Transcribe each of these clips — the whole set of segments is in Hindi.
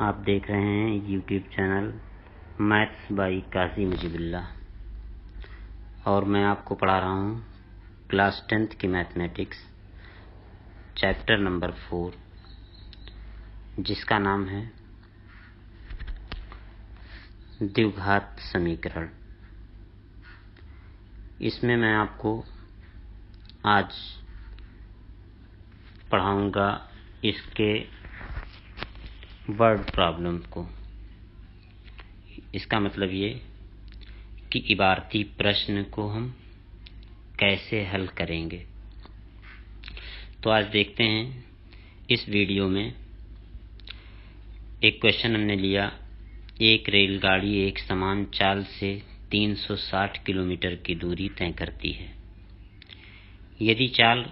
आप देख रहे हैं यूट्यूब चैनल मैथ्स बाई काजी मुजीबुल्लाह और मैं आपको पढ़ा रहा हूँ क्लास 10th की मैथमेटिक्स चैप्टर नंबर 4 जिसका नाम है द्विघात समीकरण। इसमें मैं आपको आज पढ़ाऊंगा इसके वर्ड प्रॉब्लम को। इसका मतलब ये कि इबारती प्रश्न को हम कैसे हल करेंगे। तो आज देखते हैं इस वीडियो में एक क्वेश्चन हमने लिया। एक रेलगाड़ी एक समान चाल से 360 किलोमीटर की दूरी तय करती है। यदि चाल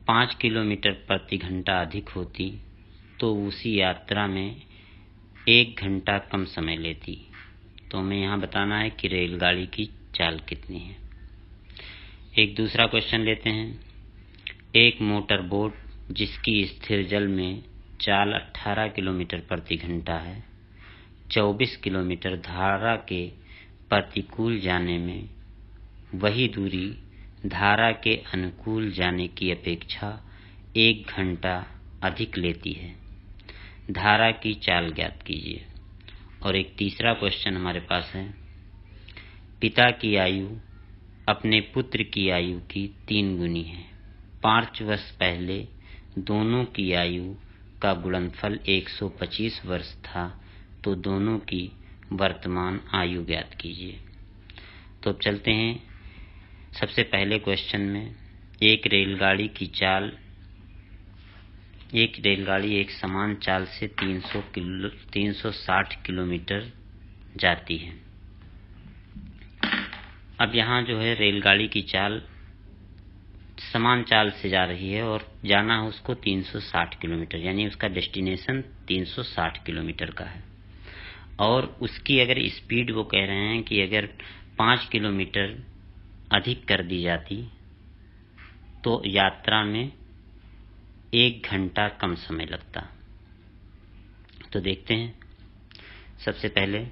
5 किलोमीटर प्रति घंटा अधिक होती तो उसी यात्रा में 1 घंटा कम समय लेती। तो हमें यहाँ बताना है कि रेलगाड़ी की चाल कितनी है। एक दूसरा क्वेश्चन लेते हैं। एक मोटर बोट जिसकी स्थिर जल में चाल 18 किलोमीटर प्रति घंटा है, 24 किलोमीटर धारा के प्रतिकूल जाने में वही दूरी धारा के अनुकूल जाने की अपेक्षा 1 घंटा अधिक लेती है। धारा की चाल ज्ञात कीजिए। और एक तीसरा क्वेश्चन हमारे पास है। पिता की आयु अपने पुत्र की आयु की 3 गुनी है। 5 वर्ष पहले दोनों की आयु का गुणनफल 125 वर्ष था, तो दोनों की वर्तमान आयु ज्ञात कीजिए। तो अब चलते हैं सबसे पहले क्वेश्चन में। एक रेलगाड़ी एक समान चाल से 360 किलोमीटर जाती है। अब यहाँ जो है रेलगाड़ी की चाल समान चाल से जा रही है और जाना है उसको 360 किलोमीटर, यानी उसका डेस्टिनेशन 360 किलोमीटर का है। और उसकी अगर स्पीड वो कह रहे हैं कि अगर 5 किलोमीटर अधिक कर दी जाती तो यात्रा में 1 घंटा कम समय लगता। तो देखते हैं। सबसे पहले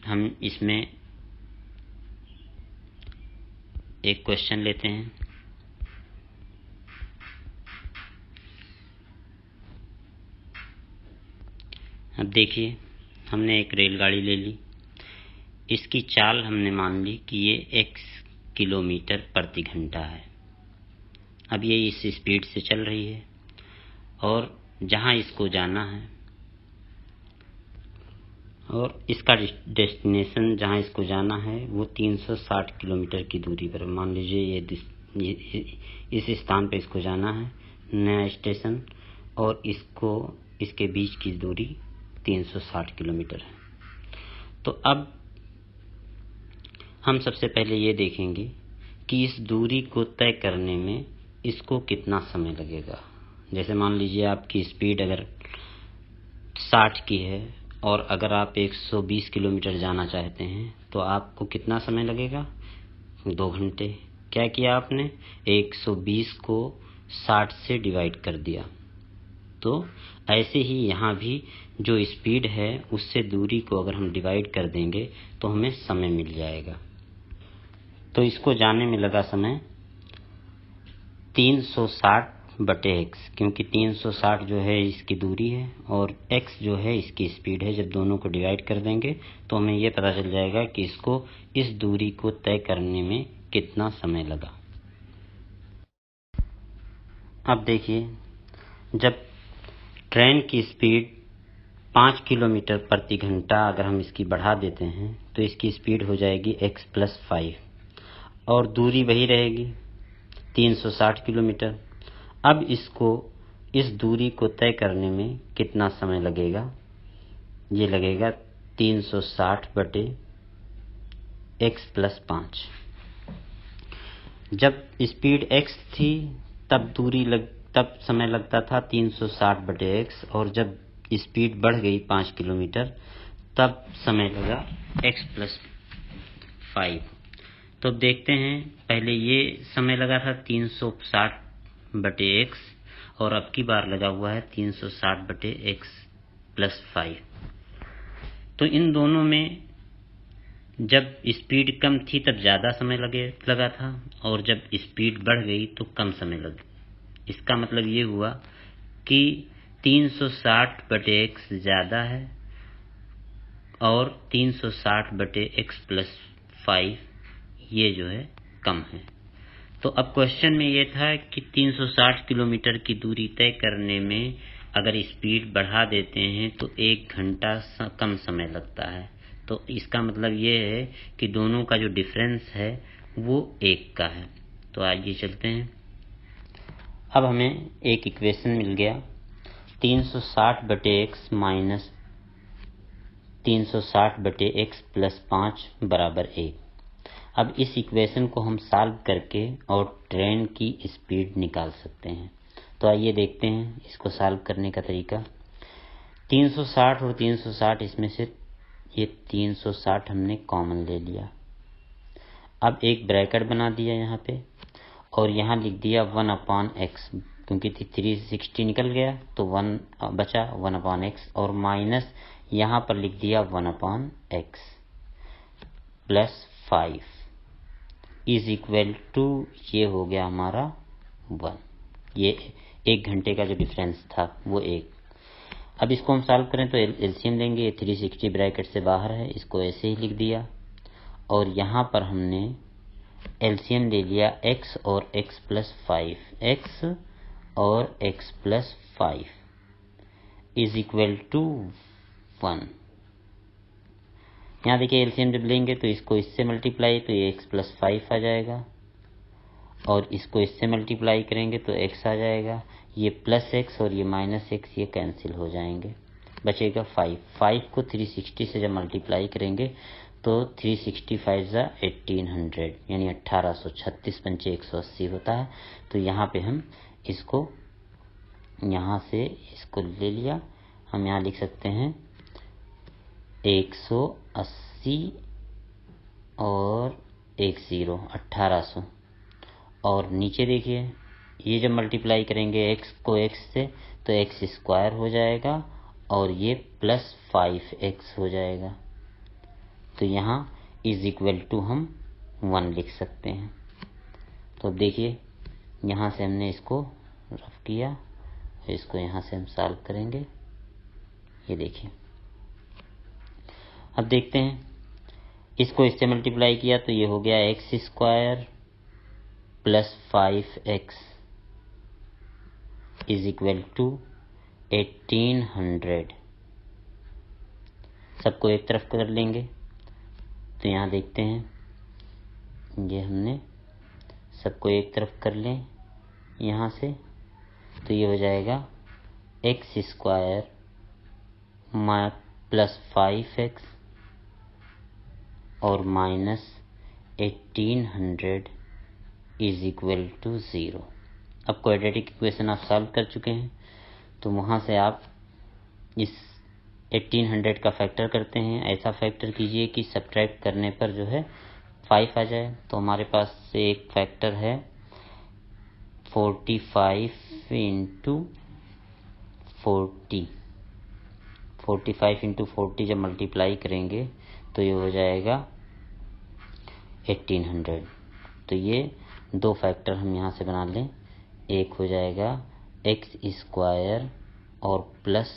हम इसमें एक क्वेश्चन लेते हैं। अब देखिए, हमने एक रेलगाड़ी ले ली। इसकी चाल हमने मान ली कि ये x किलोमीटर प्रति घंटा है। अब ये इस स्पीड से चल रही है और जहां इसको जाना है और इसका डेस्टिनेशन जहां इसको जाना है वो 360 किलोमीटर की दूरी पर। मान लीजिए ये इस स्थान पे इसको जाना है, नया स्टेशन, और इसके बीच की दूरी 360 किलोमीटर है। तो अब हम सबसे पहले ये देखेंगे कि इस दूरी को तय करने में इसको कितना समय लगेगा। जैसे मान लीजिए आपकी स्पीड अगर 60 की है और अगर आप 120 किलोमीटर जाना चाहते हैं तो आपको कितना समय लगेगा? 2 घंटे। क्या किया आपने? 120 को 60 से डिवाइड कर दिया। तो ऐसे ही यहाँ भी जो स्पीड है उससे दूरी को अगर हम डिवाइड कर देंगे तो हमें समय मिल जाएगा। तो इसको जाने में लगा समय 360/x, क्योंकि 360 जो है इसकी दूरी है और x जो है इसकी स्पीड है। जब दोनों को डिवाइड कर देंगे तो हमें ये पता चल जाएगा कि इसको इस दूरी को तय करने में कितना समय लगा। अब देखिए, जब ट्रेन की स्पीड 5 किलोमीटर प्रति घंटा अगर हम इसकी बढ़ा देते हैं तो इसकी स्पीड हो जाएगी x+5 और दूरी वही रहेगी 360 किलोमीटर। अब इसको इस दूरी को तय करने में कितना समय लगेगा? ये लगेगा 360/x+5। जब स्पीड x थी तब समय लगता था 360/x, और जब स्पीड बढ़ गई 5 किलोमीटर तब समय लगा x+5। तो देखते हैं, पहले ये समय लगा था 360 बटे एक्स, और अब की बार लगा हुआ है 360 बटे एक्स प्लस 5। तो इन दोनों में जब स्पीड कम थी तब ज़्यादा समय लगा था, और जब स्पीड बढ़ गई तो कम समय लगा। इसका मतलब ये हुआ कि 360 बटे एक्स ज़्यादा है और 360 बटे एक्स प्लस 5 ये जो है कम है। तो अब क्वेश्चन में ये था कि 360 किलोमीटर की दूरी तय करने में अगर स्पीड बढ़ा देते हैं तो 1 घंटा कम समय लगता है। तो इसका मतलब ये है कि दोनों का जो डिफरेंस है वो 1 का है। तो आइए चलते हैं। अब हमें एक इक्वेशन मिल गया 360 बटे एक्स माइनस 360 बटे एक्स प्लस 5 बराबर 1। अब इस इक्वेशन को हम सॉल्व करके और ट्रेन की स्पीड निकाल सकते हैं। तो आइए देखते हैं इसको सॉल्व करने का तरीका। 360 और 360, इसमें से ये 360 हमने कॉमन ले लिया। अब एक ब्रैकेट बना दिया यहाँ पे, और यहाँ लिख दिया 1/x, क्योंकि 360 निकल गया तो 1 बचा 1/x, और माइनस यहाँ पर लिख दिया 1/x plus 5 is equal to, ये हो गया हमारा 1। ये 1 घंटे का जो डिफरेंस था वो 1। अब इसको हम सॉल्व करें तो एलसीएम लेंगे। ये 360 ब्रैकेट से बाहर है, इसको ऐसे ही लिख दिया, और यहाँ पर हमने एलसीएम ले लिया x और x प्लस 5, x और x plus 5 is equal to 1। यहाँ देखिए एलसीएम जब लेंगे तो इसको इससे मल्टीप्लाई, तो ये x प्लस 5 आ जाएगा, और इसको इससे मल्टीप्लाई करेंगे तो x आ जाएगा। ये प्लस x और ये माइनस x ये कैंसिल हो जाएंगे, बचेगा 5। 5 को 360 से जब मल्टीप्लाई करेंगे तो 365 ज़ा 1800 यानी 1836 पंचे 180 होता है। तो यहाँ पे हम इसको यहाँ से इसको ले लिया, हम यहाँ लिख सकते हैं 180 और 1800, और नीचे देखिए ये जब मल्टीप्लाई करेंगे x को x से तो x स्क्वायर हो जाएगा, और ये प्लस 5x हो जाएगा। तो यहाँ इज इक्वल टू हम 1 लिख सकते हैं। तो देखिए यहाँ से हमने इसको रफ किया, इसको यहाँ से हम सॉल्व करेंगे। ये देखिए, अब देखते हैं इसको इससे मल्टीप्लाई किया तो ये हो गया x square plus 5x is equal to 1800। सबको एक तरफ कर लेंगे तो यहाँ देखते हैं, ये हमने सबको एक तरफ कर लें यहाँ से, तो ये हो जाएगा x स्क्वायर प्लस 5x और माइनस 1800 इज इक्वल टू 0। अब क्वाड्रेटिक इक्वेशन आप सॉल्व कर चुके हैं, तो वहाँ से आप इस 1800 का फैक्टर करते हैं। ऐसा फैक्टर कीजिए कि सब्ट्रैक्ट करने पर जो है 5 आ जाए। तो हमारे पास से एक फैक्टर है 45 इंटू 40। 45 इंटू 40 जब मल्टीप्लाई करेंगे तो ये हो जाएगा 1800। तो ये दो फैक्टर हम यहाँ से बना लें, एक हो जाएगा x स्क्वायर और प्लस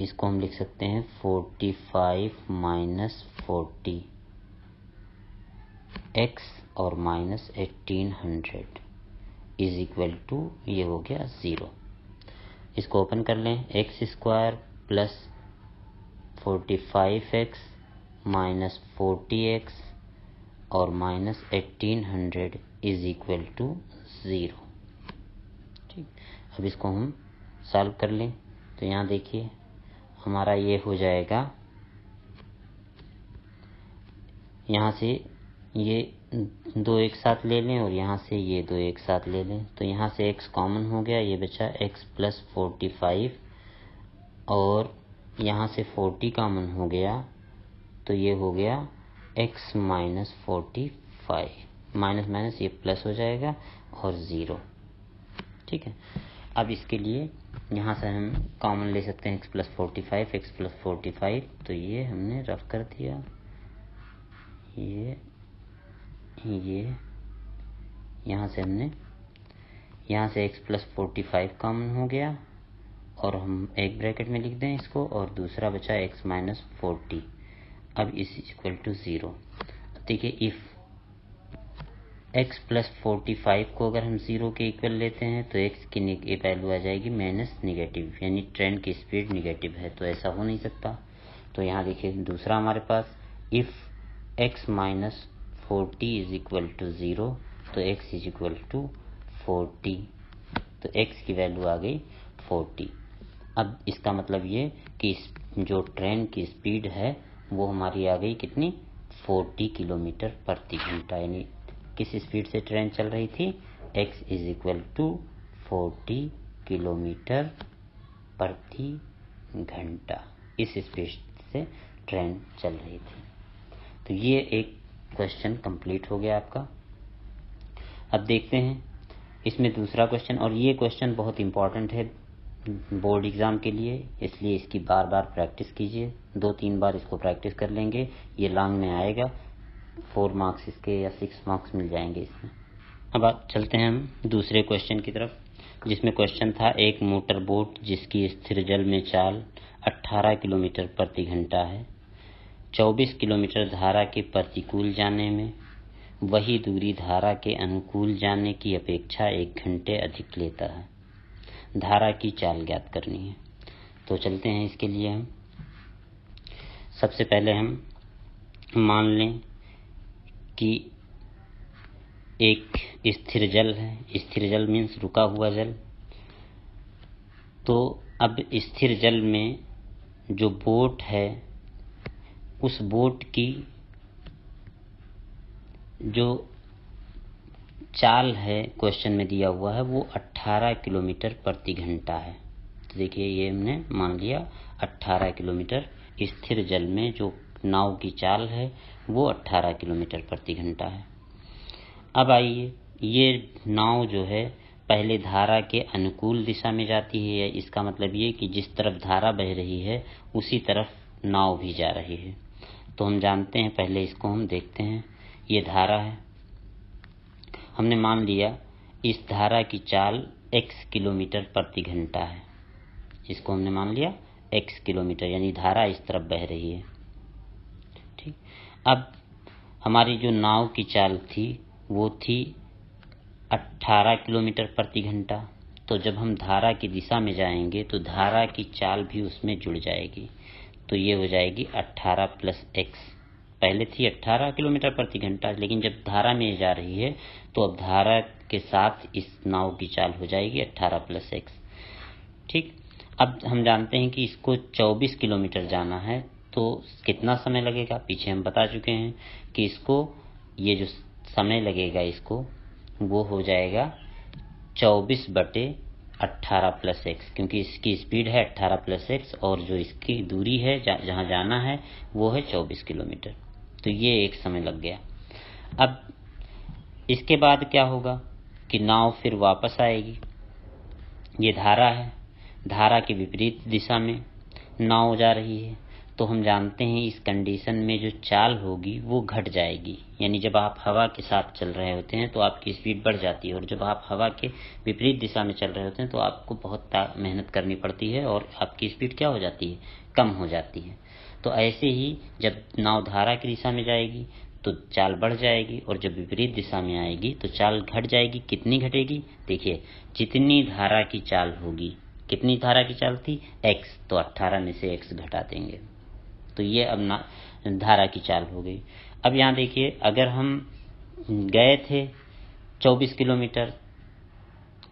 इसको हम लिख सकते हैं 45 माइनस 40 x और माइनस 1800 इज इक्वल टू, ये हो गया 0। इसको ओपन कर लें, x square plus 45x minus 40x और माइनस 1800 इज इक्वल टू 0। ठीक, अब इसको हम सॉल्व कर लें तो यहाँ देखिए हमारा ये हो जाएगा, यहाँ से ये दो एक साथ ले लें और यहाँ से ये दो एक साथ ले लें, तो यहाँ से x कॉमन हो गया, ये बचा x प्लस 45 और यहाँ से 40 कॉमन हो गया तो ये हो गया x माइनस 45, माइनस माइनस ये प्लस हो जाएगा और 0। ठीक है। अब इसके लिए यहाँ से हम कॉमन ले सकते हैं x + 45, x + 45, तो ये हमने रफ कर दिया, ये यहाँ से हमने यहाँ से x + 45 कॉमन हो गया और हम एक ब्रैकेट में लिख दें इसको, और दूसरा बचा x - 40। अब इस इक्वल टू 0। देखिए इफ x + 45 को अगर हम 0 के इक्वल लेते हैं तो x की वैल्यू आ जाएगी नेगेटिव, यानी ट्रेन की स्पीड नेगेटिव है, तो ऐसा हो नहीं सकता। तो यहाँ देखिए दूसरा हमारे पास इफ x - 40 = 0, तो x = 40, तो x की वैल्यू आ गई 40। अब इसका मतलब ये कि जो ट्रेन की स्पीड है वो हमारी आ गई कितनी, 40 किलोमीटर प्रति घंटा, यानी किस स्पीड से ट्रेन चल रही थी, x = 40 किलोमीटर प्रति घंटा, इस स्पीड से ट्रेन चल रही थी। तो ये एक क्वेश्चन कंप्लीट हो गया आपका। अब देखते हैं इसमें दूसरा क्वेश्चन, और ये क्वेश्चन बहुत इंपॉर्टेंट है बोर्ड एग्जाम के लिए, इसलिए इसकी बार बार प्रैक्टिस कीजिए। 2-3 बार इसको प्रैक्टिस कर लेंगे, ये लॉन्ग में आएगा, 4 मार्क्स इसके या 6 मार्क्स मिल जाएंगे इसमें। अब आप चलते हैं हम दूसरे क्वेश्चन की तरफ, जिसमें क्वेश्चन था एक मोटर बोट जिसकी स्थिर जल में चाल 18 किलोमीटर प्रति घंटा है, 24 किलोमीटर धारा के प्रतिकूल जाने में वही दूरी धारा के अनुकूल जाने की अपेक्षा 1 घंटे अधिक लेता है, धारा की चाल ज्ञात करनी है। तो चलते हैं इसके लिए हम सबसे पहले हम मान लें कि एक स्थिर जल है, स्थिर जल मीन्स रुका हुआ जल। तो अब स्थिर जल में जो बोट है उस बोट की जो चाल है क्वेश्चन में दिया हुआ है वो 18 किलोमीटर प्रति घंटा है। तो देखिए ये हमने मान लिया 18 किलोमीटर, स्थिर जल में जो नाव की चाल है वो 18 किलोमीटर प्रति घंटा है। अब आइए, ये नाव जो है पहले धारा के अनुकूल दिशा में जाती है, इसका मतलब ये कि जिस तरफ धारा बह रही है उसी तरफ नाव भी जा रही है। तो हम जानते हैं, पहले इसको हम देखते हैं। ये धारा है, हमने मान लिया इस धारा की चाल x किलोमीटर प्रति घंटा है, इसको हमने मान लिया x किलोमीटर, यानी धारा इस तरफ बह रही है। ठीक, अब हमारी जो नाव की चाल थी वो थी 18 किलोमीटर प्रति घंटा। तो जब हम धारा की दिशा में जाएंगे तो धारा की चाल भी उसमें जुड़ जाएगी, तो ये हो जाएगी 18 + x। पहले थी 18 किलोमीटर प्रति घंटा, लेकिन जब धारा में जा रही है तो अब धारा के साथ इस नाव की चाल हो जाएगी 18 + x। ठीक, अब हम जानते हैं कि इसको 24 किलोमीटर जाना है, तो कितना समय लगेगा, पीछे हम बता चुके हैं कि इसको ये जो समय लगेगा इसको वो हो जाएगा 24/18 + x, क्योंकि इसकी स्पीड है 18 + x और जो इसकी दूरी है जहाँ जाना है वो है 24 किलोमीटर। तो ये एक समय लग गया। अब इसके बाद क्या होगा कि नाव फिर वापस आएगी, ये धारा है, धारा के विपरीत दिशा में नाव जा रही है, तो हम जानते हैं इस कंडीशन में जो चाल होगी वो घट जाएगी। यानी जब आप हवा के साथ चल रहे होते हैं तो आपकी स्पीड बढ़ जाती है, और जब आप हवा के विपरीत दिशा में चल रहे होते हैं तो आपको बहुत मेहनत करनी पड़ती है और आपकी स्पीड क्या हो जाती है, कम हो जाती है। तो ऐसे ही जब नाव धारा की दिशा में जाएगी तो चाल बढ़ जाएगी, और जब विपरीत दिशा में आएगी तो चाल घट जाएगी। कितनी घटेगी, देखिए जितनी धारा की चाल होगी, कितनी धारा की चाल थी x, तो 18 में से x घटा देंगे, तो ये अब धारा की चाल हो गई। अब यहाँ देखिए, अगर हम गए थे 24 किलोमीटर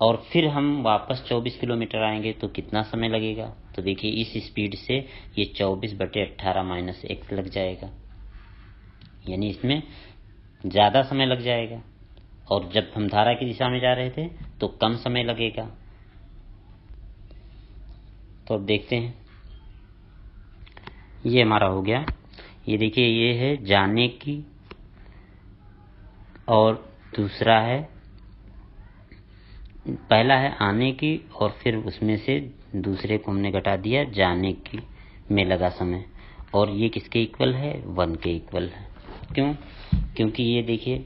और फिर हम वापस 24 किलोमीटर आएंगे तो कितना समय लगेगा, तो देखिए इस स्पीड से ये 24/18 - x लग जाएगा, यानी इसमें ज़्यादा समय लग जाएगा। और जब हम धारा की दिशा में जा रहे थे तो कम समय लगेगा। तो अब देखते हैं, ये हमारा हो गया। ये देखिए ये है जाने की और दूसरा है पहला है आने की और फिर उसमें से दूसरे को हमने घटा दिया जाने की में लगा समय, और ये किसके इक्वल है? 1 के इक्वल है। क्यों? क्योंकि ये देखिए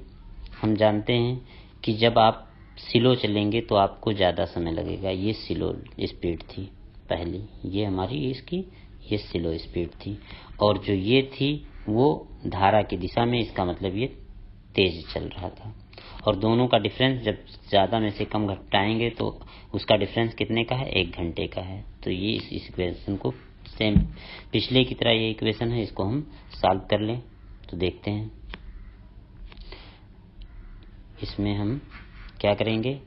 हम जानते हैं कि जब आप स्लो चलेंगे तो आपको ज़्यादा समय लगेगा। ये स्लो स्पीड थी पहली, ये हमारी इसकी ये स्लो स्पीड थी, और जो ये थी वो धारा की दिशा में, इसका मतलब ये तेज चल रहा था। और दोनों का डिफरेंस जब ज़्यादा में से कम घटाएंगे तो उसका डिफरेंस कितने का है? 1 घंटे का है। तो ये इस इक्वेशन को सेम पिछले की तरह ये इक्वेशन है, इसको हम सॉल्व कर लें तो देखते हैं। इसमें हम क्या करेंगे?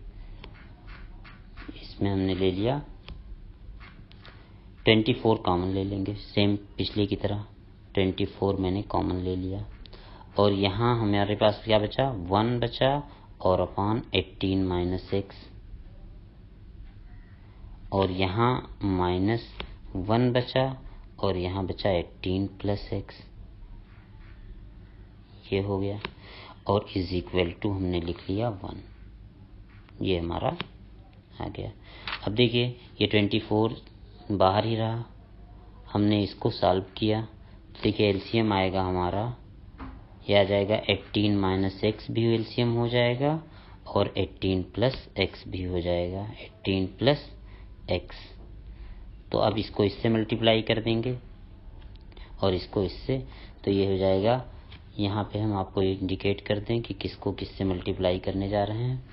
इसमें हमने ले लिया 24 कॉमन ले लेंगे, सेम पिछले की तरह 24 मैंने कॉमन ले लिया, और यहाँ हमारे पास क्या बचा? 1 बचा और अपॉन 18 माइनस एक्स, और यहाँ -1 बचा और यहाँ बचा 18 प्लस एक्स, ये हो गया, और इज इक्वल टू हमने लिख लिया 1। ये हमारा आ गया। अब देखिए ये 24 बाहर ही रहा, हमने इसको सॉल्व किया, देखिए एलसीएम आएगा हमारा, यह आ जाएगा 18 माइनस एक्स भी एलसीएम हो जाएगा और 18 प्लस एक्स भी हो जाएगा, 18 प्लस एक्स। तो अब इसको इससे मल्टीप्लाई कर देंगे और इसको इससे, तो ये हो जाएगा। यहाँ पे हम आपको इंडिकेट कर दें कि किसको किससे मल्टीप्लाई करने जा रहे हैं।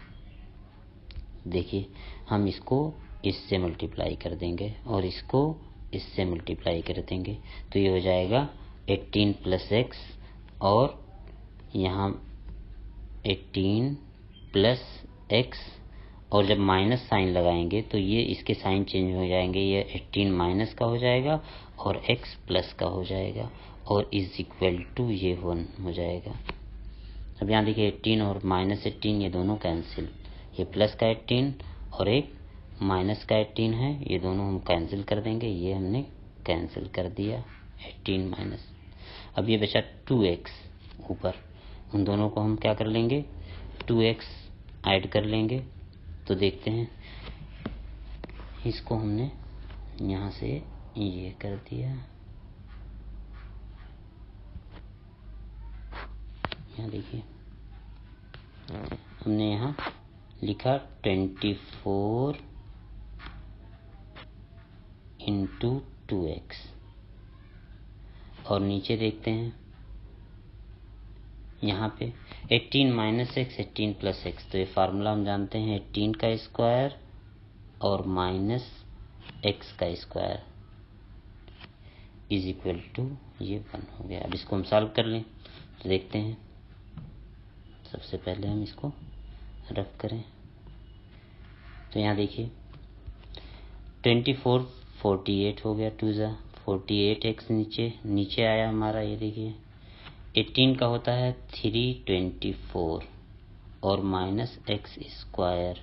देखिए हम इसको इससे मल्टीप्लाई कर देंगे और इसको इससे मल्टीप्लाई कर देंगे, तो ये हो जाएगा 18 प्लस एक्स, और यहाँ 18 प्लस एक्स, और जब माइनस साइन लगाएंगे तो ये इसके साइन चेंज हो जाएंगे, ये 18 माइनस का हो जाएगा और x प्लस का हो जाएगा, और इज इक्वल टू ये 1 हो जाएगा। अब यहाँ देखिए 18 और -18 ये दोनों कैंसिल, ये प्लस का 18 और एक माइनस का 18 है, ये दोनों हम कैंसिल कर देंगे, ये हमने कैंसिल कर दिया 18 माइनस। अब ये बचा 2x ऊपर, उन दोनों को हम क्या कर लेंगे? 2x ऐड कर लेंगे। तो देखते हैं, इसको हमने यहाँ से ये कर दिया, यहाँ देखिए हमने यहाँ लिखा 24 इंटू 2x, और नीचे देखते हैं यहाँ पे 18 माइनस एक्स 18 प्लस एक्स, तो ये फार्मूला हम जानते हैं 18 का स्क्वायर और माइनस एक्स का स्क्वायर इज इक्वल टू ये 1 हो गया। अब इसको हम सॉल्व कर लें तो देखते हैं। सबसे पहले हम इसको रफ करें, तो यहाँ देखिए 24 48 हो गया, 2 ज़ा 48 एक्स नीचे आया हमारा, ये देखिए 18 का होता है 324 और minus x square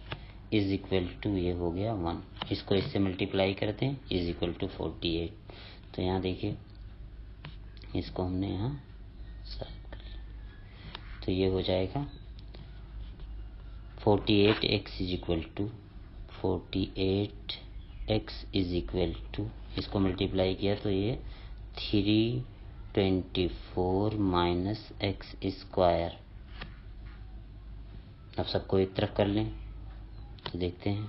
is equal to ये हो गया 1। इसको इससे मल्टीप्लाई करते हैं, इज इक्वल टू 48। तो यहाँ देखिए इसको हमने यहाँ सॉल्व कर लिया, तो ये हो जाएगा 48x is equal to 48x is equal to, इसको मल्टीप्लाई किया तो ये 324 माइनस एक्स स्क्वायर। अब सबको एक तरफ कर लें तो देखते हैं,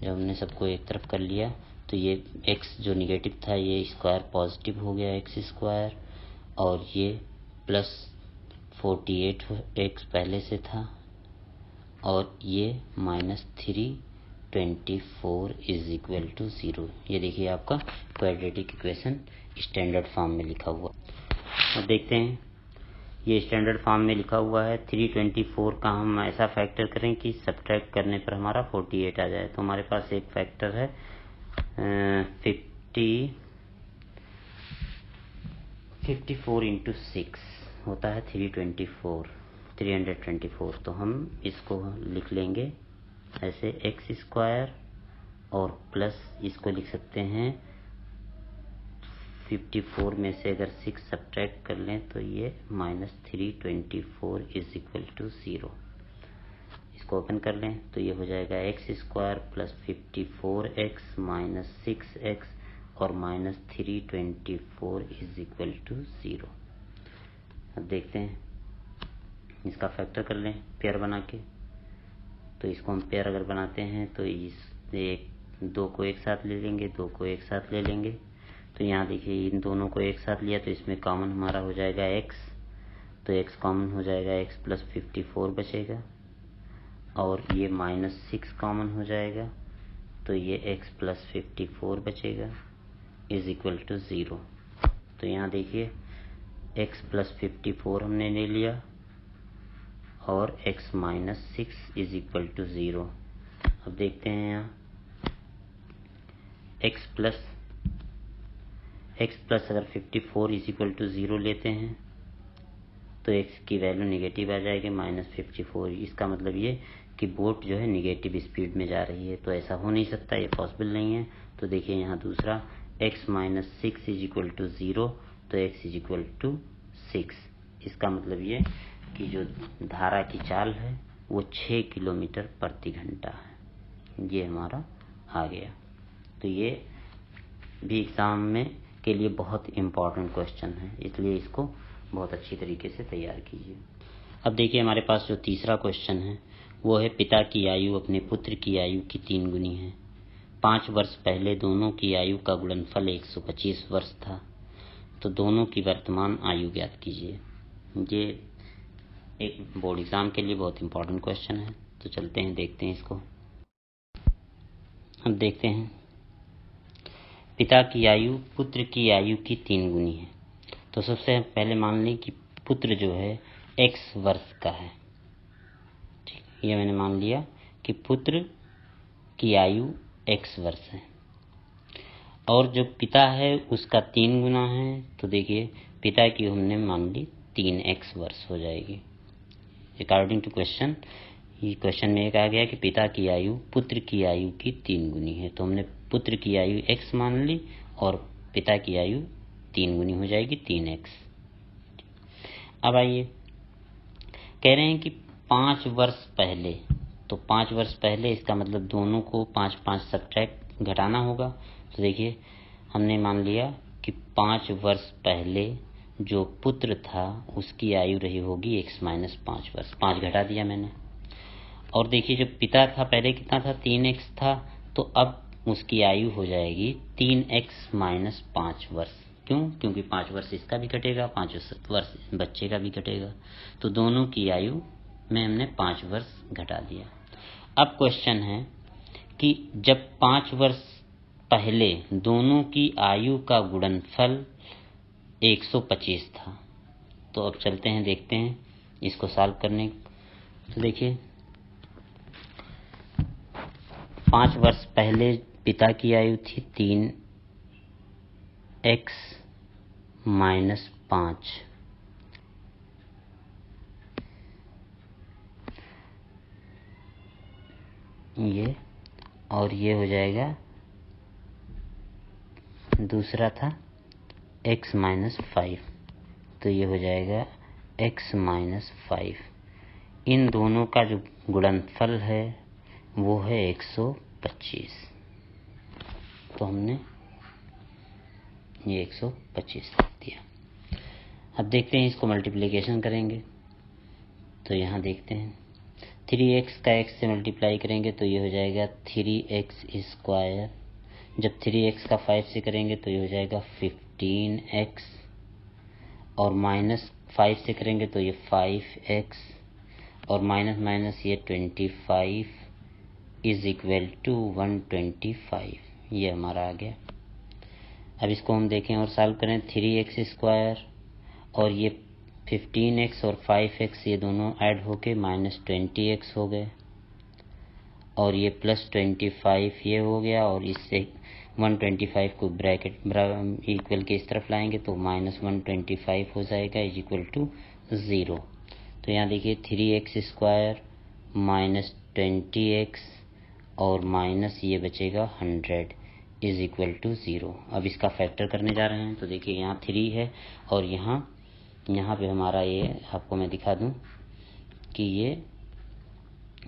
जब हमने सबको एक तरफ कर लिया तो ये x जो निगेटिव था ये स्क्वायर पॉजिटिव हो गया, एक्स स्क्वायर, और ये प्लस 48x पहले से था, और ये माइनस 324 इज इक्वल टू 0। ये देखिए आपका क्वाड्रेटिक इक्वेशन स्टैंडर्ड फॉर्म में लिखा हुआ। अब देखते हैं, ये स्टैंडर्ड फॉर्म में लिखा हुआ है। 324 का हम ऐसा फैक्टर करें कि सब्ट्रैक्ट करने पर हमारा 48 आ जाए। तो हमारे पास एक फैक्टर है 54 इंटू 6 होता है 324। तो हम इसको लिख लेंगे ऐसे एक्स स्क्वायर और प्लस इसको लिख सकते हैं 54 में से अगर 6 सब्ट्रैक्ट कर लें तो ये -324 इज इक्वल टू 0। इसको ओपन कर लें तो ये हो जाएगा x square plus 54x minus 6x और माइनस 324 इज इक्वल टू 0। अब देखते हैं, इसका फैक्टर कर लें पेयर बना के। तो इसको हम पेयर अगर बनाते हैं तो इस एक दो को एक साथ ले लेंगे, दो को एक साथ ले लेंगे। तो यहाँ देखिए इन दोनों को एक साथ लिया तो इसमें कॉमन हमारा हो जाएगा x, तो x कॉमन हो जाएगा, x प्लस 54 बचेगा और ये माइनस 6 कॉमन हो जाएगा तो ये x प्लस 54 बचेगा इज इक्वल टू 0। तो यहाँ देखिए x प्लस 54 हमने ले लिया और x minus 6 is equal to 0। अब देखते हैं यहाँ x प्लस अगर 54 इज इक्वल टू 0 लेते हैं तो x की वैल्यू निगेटिव आ जाएगी माइनस 54। इसका मतलब ये कि बोट जो है निगेटिव स्पीड में जा रही है, तो ऐसा हो नहीं सकता, ये पॉसिबल नहीं है। तो देखिए यहाँ दूसरा x minus 6 is equal to 0 तो x इज इक्वल टू 6। इसका मतलब ये कि जो धारा की चाल है वो 6 किलोमीटर प्रति घंटा है। ये हमारा आ गया। तो ये भी एग्जाम में के लिए बहुत इम्पोर्टेंट क्वेश्चन है, इसलिए इसको बहुत अच्छी तरीके से तैयार कीजिए। अब देखिए हमारे पास जो तीसरा क्वेश्चन है वो है पिता की आयु अपने पुत्र की आयु की 3 गुनी है। 5 वर्ष पहले दोनों की आयु का गुणनफल 125 वर्ष था, तो दोनों की वर्तमान आयु ज्ञात कीजिए। ये एक बोर्ड एग्जाम के लिए बहुत इंपॉर्टेंट क्वेश्चन है। तो चलते हैं देखते हैं इसको। अब देखते हैं, पिता की आयु पुत्र की आयु की 3 गुनी है। तो सबसे पहले मान लें कि पुत्र जो है x वर्ष का है। ठीक, ये मैंने मान लिया कि पुत्र की आयु x वर्ष है और जो पिता है उसका 3 गुना है। तो देखिए पिता की हमने मान ली 3x वर्ष हो जाएगी अकॉर्डिंग टू क्वेश्चन। ये क्वेश्चन में ये कहा गया कि पिता की आयु पुत्र की आयु की 3 गुनी है, तो हमने पुत्र की आयु x मान ली और पिता की आयु 3 गुनी हो जाएगी 3x। अब आइए कह रहे हैं कि 5 वर्ष पहले, तो 5 वर्ष पहले इसका मतलब दोनों को 5-5 सब्ट्रैक्ट घटाना होगा। तो देखिए हमने मान लिया कि 5 वर्ष पहले जो पुत्र था उसकी आयु रही होगी x माइनस 5 वर्ष, 5 घटा दिया मैंने। और देखिए जो पिता था पहले कितना था 3x था, तो अब उसकी आयु हो जाएगी 3x माइनस 5 वर्ष। क्यों? क्योंकि 5 वर्ष इसका भी कटेगा, 5 वर्ष बच्चे का भी कटेगा, तो दोनों की आयु में हमने 5 वर्ष घटा दिया। अब क्वेश्चन है कि जब 5 वर्ष पहले दोनों की आयु का गुणनफल 125 था, तो अब चलते हैं देखते हैं इसको सॉल्व करने। तो देखिए 5 वर्ष पहले पिता की आयु थी 3x माइनस 5, ये और ये हो जाएगा, दूसरा था x माइनस 5, तो ये हो जाएगा x माइनस 5। इन दोनों का जो गुणनफल है वो है 125, तो हमने ये 125 लिख दिया। अब देखते हैं इसको मल्टीप्लिकेशन करेंगे। तो यहाँ देखते हैं 3x का x से मल्टीप्लाई करेंगे तो ये हो जाएगा 3x स्क्वायर। जब 3x का 5 से करेंगे तो ये हो जाएगा 15x और माइनस 5 से करेंगे तो ये 5x और माइनस माइनस ये 25 इज इक्वल टू 125। ये हमारा आ गया। अब इसको हम देखें और सॉल्व करें। 3x स्क्वायर और ये 15x और 5x ये दोनों ऐड होके माइनस 20x हो गए और ये प्लस 25 ये हो गया और इससे 125 को ब्रैकेट इक्वल के इस तरफ लाएंगे तो माइनस 125 हो जाएगा इज इक्वल टू 0। तो यहाँ देखिए 3x स्क्वायर माइनस 20x और माइनस ये बचेगा 100 इज इक्वल टू 0। अब इसका फैक्टर करने जा रहे हैं। तो देखिए यहाँ 3 है और यहाँ पे हमारा ये आपको मैं दिखा दूं कि ये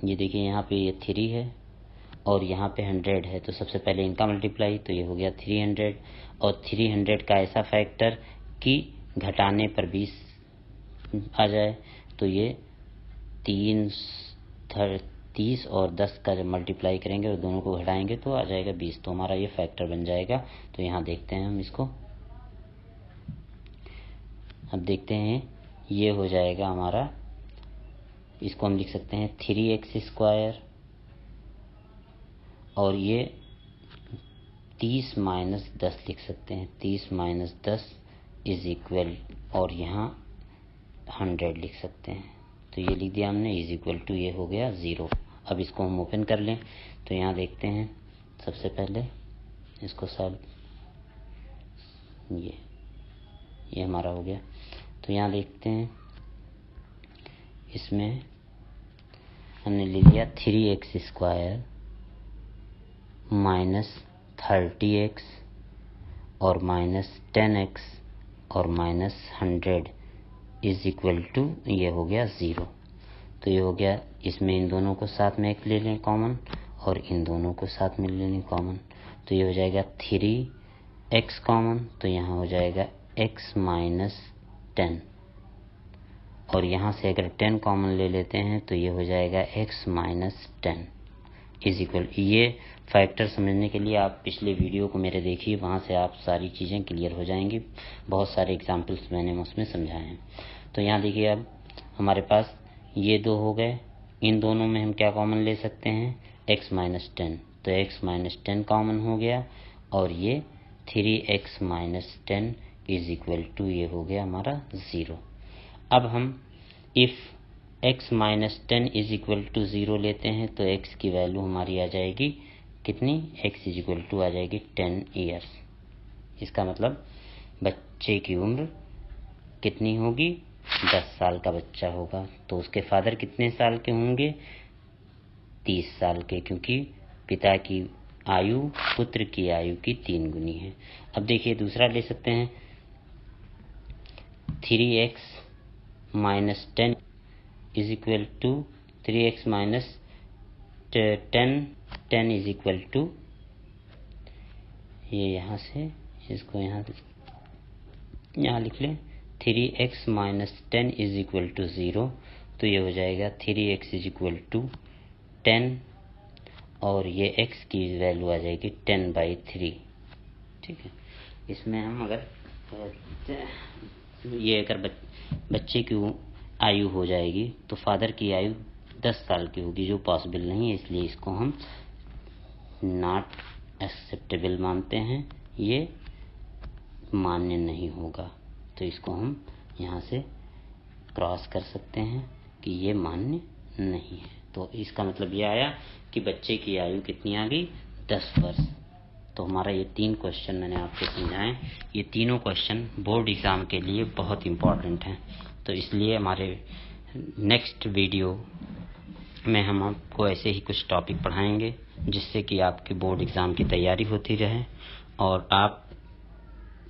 ये देखिए यहाँ पे ये 3 है और यहाँ पे 100 है, तो सबसे पहले इनका मल्टीप्लाई, तो ये हो गया 300 और 300 का ऐसा फैक्टर कि घटाने पर 20 आ जाए, तो ये 30 और 10 का जब मल्टीप्लाई करेंगे और दोनों को घटाएंगे तो आ जाएगा 20, तो हमारा ये फैक्टर बन जाएगा। तो यहाँ देखते हैं हम इसको, अब देखते हैं ये हो जाएगा हमारा, इसको हम लिख सकते हैं 3x² और ये 30 माइनस 10 लिख सकते हैं, 30 माइनस 10 इज इक्वल, और यहाँ 100 लिख सकते हैं, तो ये लिख दिया हमने, इज इक्वल टू ये हो गया 0। अब इसको हम ओपन कर लें, तो यहाँ देखते हैं सबसे पहले इसको सॉल्व, ये हमारा हो गया। तो यहाँ देखते हैं इसमें हमने ले लिया 3x² माइनस 30x और माइनस 10x और माइनस 100 इज इक्वल टू ये हो गया 0। तो ये हो गया, इसमें इन दोनों को साथ में एक ले लें कॉमन और इन दोनों को साथ में ले लें कॉमन, तो ये हो जाएगा 3x कॉमन, तो यहाँ हो जाएगा x माइनस 10 और यहाँ से अगर 10 कॉमन ले लेते हैं तो ये हो जाएगा x माइनस 10 इज इक्वल। ये फैक्टर समझने के लिए आप पिछले वीडियो को मेरे देखिए, वहाँ से आप सारी चीज़ें क्लियर हो जाएंगी, बहुत सारे एग्जाम्पल्स मैंने उसमें समझाए हैं। तो यहाँ देखिए अब हमारे पास ये 2 हो गए, इन दोनों में हम क्या कॉमन ले सकते हैं, x माइनस 10, तो x माइनस 10 कॉमन हो गया और ये 3x minus 10 is equal to ये हो गया हमारा 0। अब हम if x minus 10 is equal to 0 लेते हैं तो x की वैल्यू हमारी आ जाएगी कितनी, x इज इक्वल टू आ जाएगी 10 ईयर्स। इसका मतलब बच्चे की उम्र कितनी होगी, 10 साल का बच्चा होगा, तो उसके फादर कितने साल के होंगे, 30 साल के, क्योंकि पिता की आयु पुत्र की आयु की 3 गुनी है। अब देखिए दूसरा ले सकते हैं, 3x minus 10 is equal to 3x minus 10 is equal to, ये यहाँ से इसको यहाँ लिख लें, 3x minus 10 is equal to 0, तो ये हो जाएगा 3x इज इक्वल टू 10 और ये x की वैल्यू आ जाएगी 10/3। ठीक है, इसमें हम अगर ये अगर बच्चे की आयु हो जाएगी तो फादर की आयु 10 साल की होगी, जो पॉसिबल नहीं है, इसलिए इसको हम नॉट एक्सेप्टेबल मानते हैं, ये मान्य नहीं होगा, तो इसको हम यहाँ से क्रॉस कर सकते हैं कि ये मान्य नहीं है। तो इसका मतलब ये आया कि बच्चे की आयु कितनी आ गई, 10 वर्ष। तो हमारा ये 3 क्वेश्चन मैंने आपको समझाएं, ये तीनों क्वेश्चन बोर्ड एग्ज़ाम के लिए बहुत इम्पॉर्टेंट हैं, तो इसलिए हमारे नेक्स्ट वीडियो में हम आपको ऐसे ही कुछ टॉपिक पढ़ाएंगे जिससे कि आपके बोर्ड एग्ज़ाम की तैयारी होती रहे और आप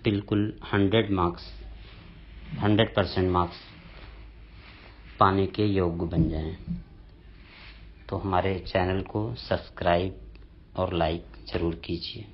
बिल्कुल 100% मार्क्स पाने के योग्य बन जाएं। तो हमारे चैनल को सब्सक्राइब और लाइक ज़रूर कीजिए।